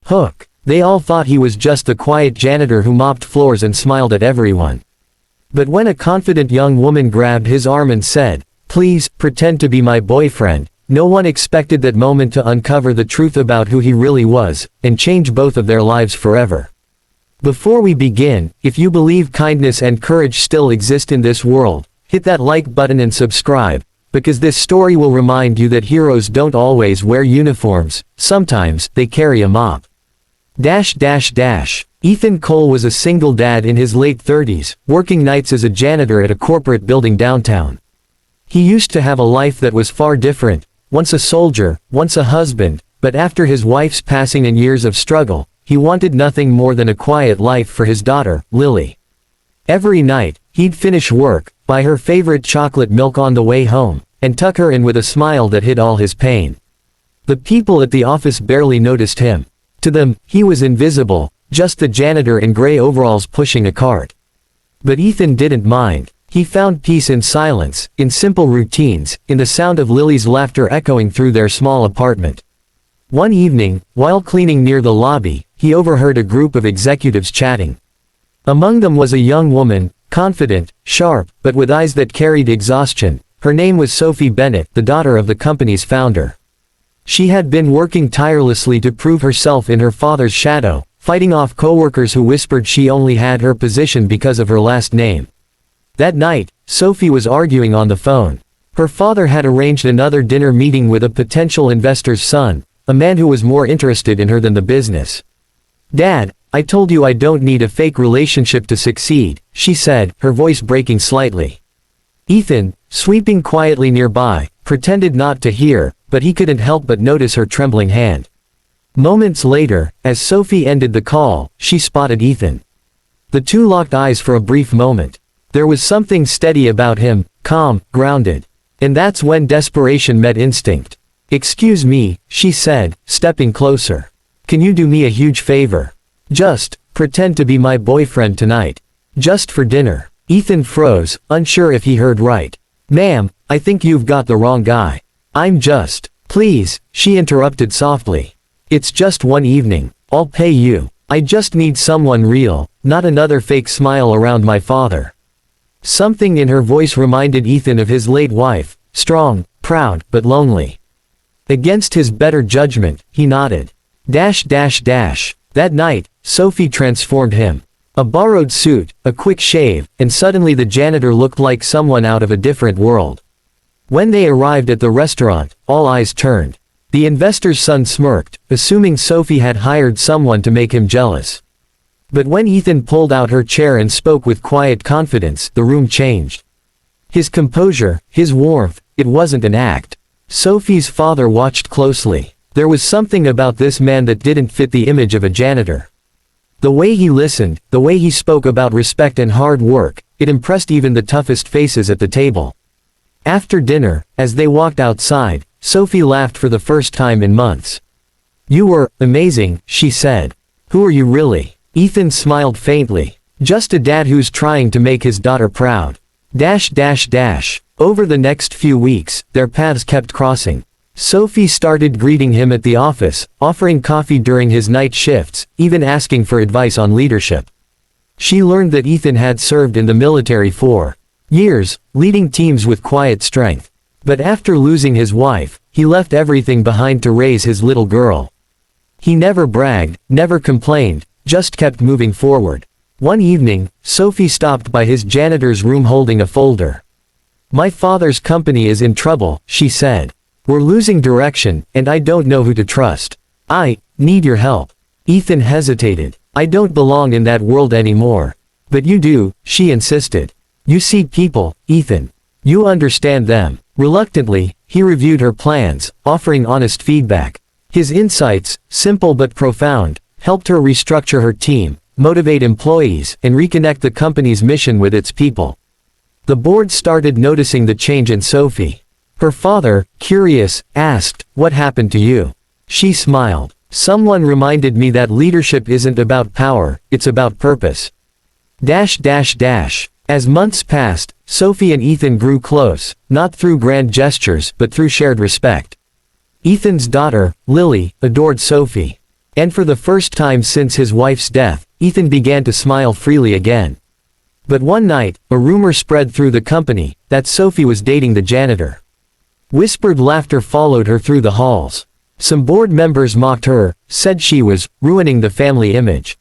Hook. They all thought he was just the quiet janitor who mopped floors and smiled at everyone. But when a confident young woman grabbed his arm and said, "Please, pretend to be my boyfriend," no one expected that moment to uncover the truth about who he really was, and change both of their lives forever. Before we begin, if you believe kindness and courage still exist in this world, hit that like button and subscribe, because this story will remind you that heroes don't always wear uniforms, sometimes they carry a mop. Ethan Cole was a single dad in his late 30s, working nights as a janitor at a corporate building downtown. He used to have a life that was far different, once a soldier, once a husband, but after his wife's passing and years of struggle, he wanted nothing more than a quiet life for his daughter, Lily. Every night, he'd finish work, buy her favorite chocolate milk on the way home, and tuck her in with a smile that hid all his pain. The people at the office barely noticed him. To them, he was invisible, just the janitor in gray overalls pushing a cart. But Ethan didn't mind. He found peace in silence, in simple routines, in the sound of Lily's laughter echoing through their small apartment. One evening, while cleaning near the lobby, he overheard a group of executives chatting. Among them was a young woman, confident, sharp, but with eyes that carried exhaustion. Her name was Sophie Bennett, the daughter of the company's founder. She had been working tirelessly to prove herself in her father's shadow, fighting off coworkers who whispered she only had her position because of her last name. That night, Sophie was arguing on the phone. Her father had arranged another dinner meeting with a potential investor's son, a man who was more interested in her than the business. "Dad, I told you I don't need a fake relationship to succeed," she said, her voice breaking slightly. Ethan, sweeping quietly nearby, pretended not to hear, but he couldn't help but notice her trembling hand. Moments later, as Sophie ended the call, she spotted Ethan. The two locked eyes for a brief moment. There was something steady about him, calm, grounded. And that's when desperation met instinct. "Excuse me," she said, stepping closer. "Can you do me a huge favor? Just pretend to be my boyfriend tonight. Just for dinner." Ethan froze, unsure if he heard right. "Ma'am, I think you've got the wrong guy. I'm just..." "Please," she interrupted softly. "It's just one evening. I'll pay you. I just need someone real, not another fake smile around my father." Something in her voice reminded Ethan of his late wife, strong, proud, but lonely. Against his better judgment, he nodded. That night, Sophie transformed him. A borrowed suit, a quick shave, and suddenly the janitor looked like someone out of a different world. When they arrived at the restaurant, all eyes turned. The investor's son smirked, assuming Sophie had hired someone to make him jealous. But when Ethan pulled out her chair and spoke with quiet confidence, the room changed. His composure, his warmth, it wasn't an act. Sophie's father watched closely. There was something about this man that didn't fit the image of a janitor. The way he listened, the way he spoke about respect and hard work, it impressed even the toughest faces at the table. After dinner, as they walked outside, Sophie laughed for the first time in months. "You were amazing," she said. "Who are you really?" Ethan smiled faintly. "Just a dad who's trying to make his daughter proud." Over the next few weeks, their paths kept crossing. Sophie started greeting him at the office, offering coffee during his night shifts, even asking for advice on leadership. She learned that Ethan had served in the military for years, leading teams with quiet strength. But after losing his wife, he left everything behind to raise his little girl. He never bragged, never complained, just kept moving forward. One evening, Sophie stopped by his janitor's room holding a folder. "My father's company is in trouble," she said. "We're losing direction, and I don't know who to trust. I need your help." Ethan hesitated. "I don't belong in that world anymore." "But you do," she insisted. "You see people, Ethan. You understand them." Reluctantly, he reviewed her plans, offering honest feedback. His insights, simple but profound, helped her restructure her team, motivate employees, and reconnect the company's mission with its people. The board started noticing the change in Sophie. Her father, curious, asked, "What happened to you?" She smiled. "Someone reminded me that leadership isn't about power, it's about purpose." As months passed, Sophie and Ethan grew close, not through grand gestures but through shared respect. Ethan's daughter, Lily, adored Sophie. And for the first time since his wife's death, Ethan began to smile freely again. But one night, a rumor spread through the company that Sophie was dating the janitor. Whispered laughter followed her through the halls. Some board members mocked her, said she was ruining the family image.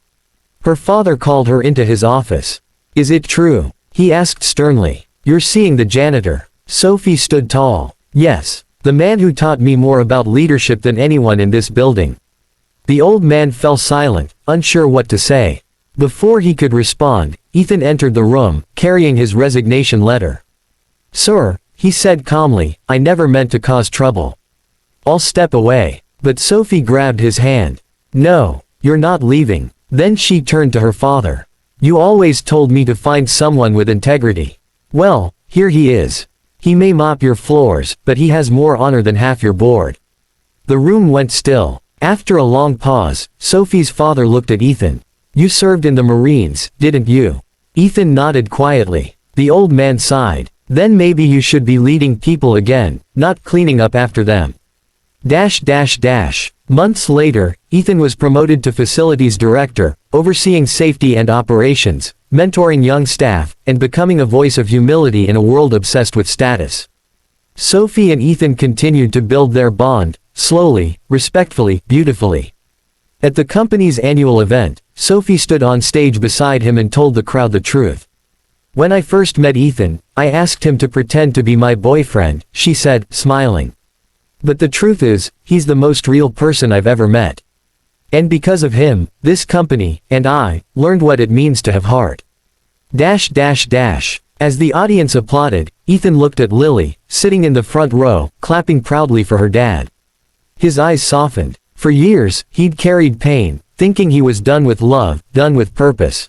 Her father called her into his office. "Is it true?" he asked sternly. "You're seeing the janitor." Sophie stood tall. "Yes, the man who taught me more about leadership than anyone in this building." The old man fell silent, unsure what to say. Before he could respond, Ethan entered the room, carrying his resignation letter. "Sir," he said calmly, "I never meant to cause trouble. I'll step away." But Sophie grabbed his hand. "No, you're not leaving." Then she turned to her father. "You always told me to find someone with integrity. Well, here he is. He may mop your floors, but he has more honor than half your board." The room went still. After a long pause, Sophie's father looked at Ethan. "You served in the Marines, didn't you?" Ethan nodded quietly. The old man sighed. "Then maybe you should be leading people again, not cleaning up after them." Months later, Ethan was promoted to facilities director, overseeing safety and operations, mentoring young staff, and becoming a voice of humility in a world obsessed with status. Sophie and Ethan continued to build their bond, slowly, respectfully, beautifully. At the company's annual event, Sophie stood on stage beside him and told the crowd the truth. "When I first met Ethan, I asked him to pretend to be my boyfriend," she said, smiling. "But the truth is, he's the most real person I've ever met. And because of him, this company, and I, learned what it means to have heart." As the audience applauded, Ethan looked at Lily, sitting in the front row, clapping proudly for her dad. His eyes softened. For years, he'd carried pain, thinking he was done with love, done with purpose.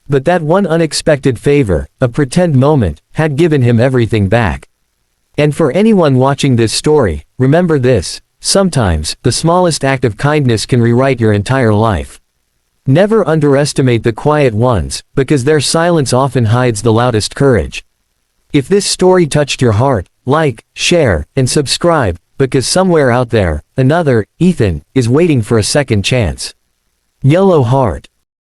But that one unexpected favor, a pretend moment, had given him everything back. And for anyone watching this story, remember this: sometimes, the smallest act of kindness can rewrite your entire life. Never underestimate the quiet ones, because their silence often hides the loudest courage. If this story touched your heart, like, share, and subscribe, because somewhere out there, another Ethan is waiting for a second chance. Yellow Heart.